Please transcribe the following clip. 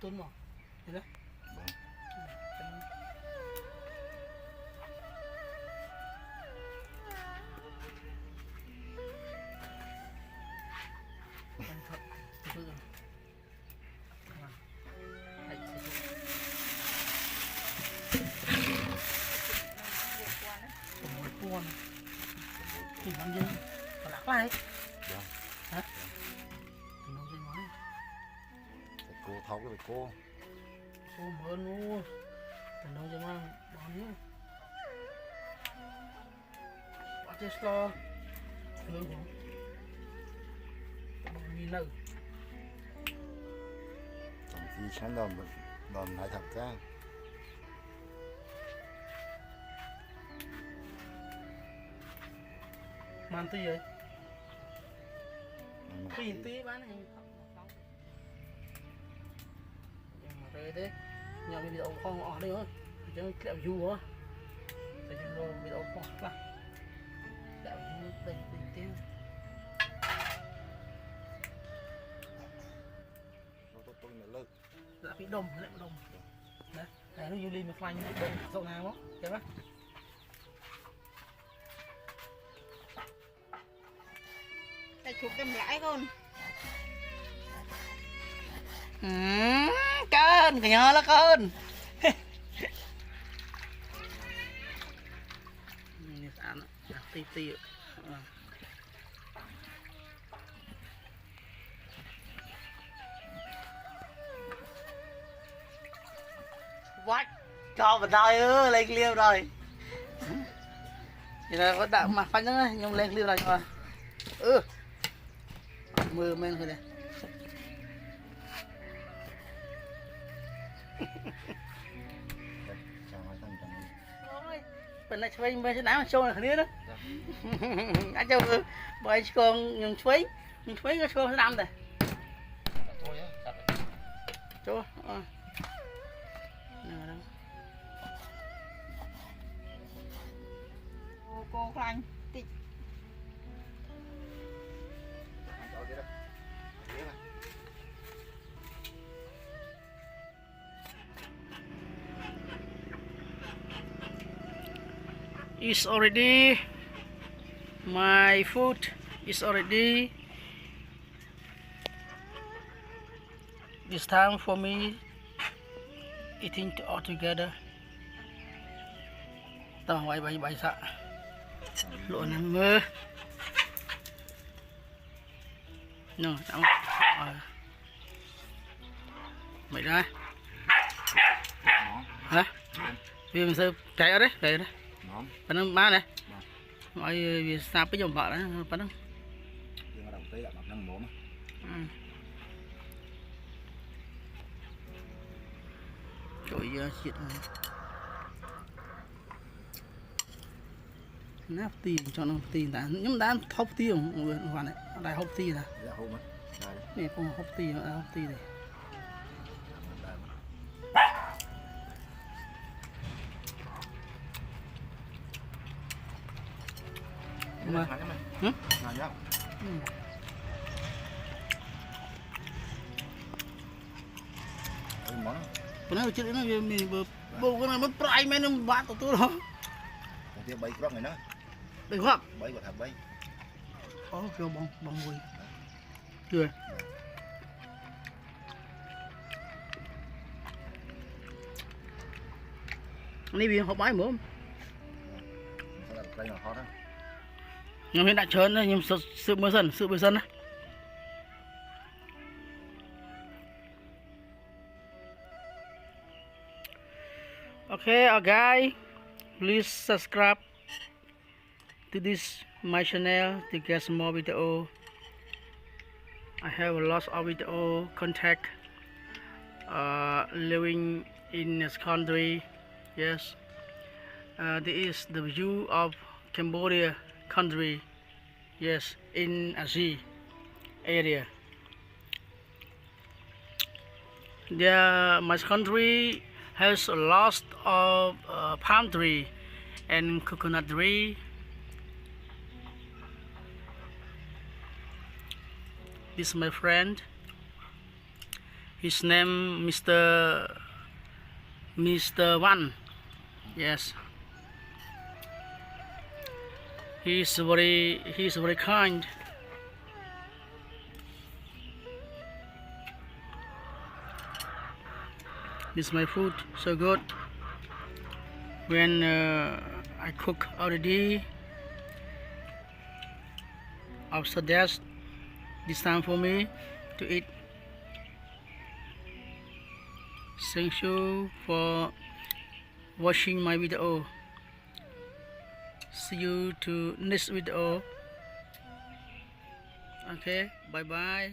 tuôn mà thế đấy buồn thì làm gì mà lạc lại hả nó gì nói cô thấu cái cô mơ luôn nó gì mà bọn nhé bắt chết lo lương không bọn gì nữa thằng khi sáng đòn lại thật ra màn tí vậy tí bán này mà thế nhà mình bị ống phong ở đây thôi chứ kẹo du á để cho nó bị ống phong lại kẹo du đây tiêu tôi lực là bị đồng lại đồng đấy cái nó du lên mà phanh đồng rộng nào đó thấy không ta chụp đem lại con con cái nhỏ là con ini sana titi vắt cho vào đây lên liêu rồi thì là có đạo mặt phanh nữa nhưng lên liêu rồi mà mưa men thôi này bên này chơi bên trên đá mà show là khné đó anh cho bởi con nhung chuối cái show năm này chỗ cô khoanh tị is already my food is already it's time for me eating all together tao bay xạ lộn ăn mơ no mày ra hả vì mình sẽ chạy ở đấy về đấy phần nó má này mọi vì sao cái dòng vợ đó phần nó trời shit nắp tiền cho nó tiền đã nhưng đã hốc tiền người hoàn này đại hốc tiền là này không hốc tiền này mà nó chuyện nó mình bố con này mất prai mấy nó bát của tôi đó tiếp bay crop này nó đây không bay của thằng bay có phiêu bông mùi chưa này bị hộp bái mướm nhưng hiện đại trơn đấy nhưng sự bơi sân đấy okay guys please subscribe to this my channel to get some more video. I have a lot of video contact living in this country. Yes, this is the view of Cambodia country. Yes, in Asia area. My country has a lot of palm tree and coconut tree. This is my friend. His name Mr. One. Yes. He's very kind. This is my food, so good. When I cook already, after that, this time for me to eat. Thank you for watching my video. See you to next video. Okay, bye bye.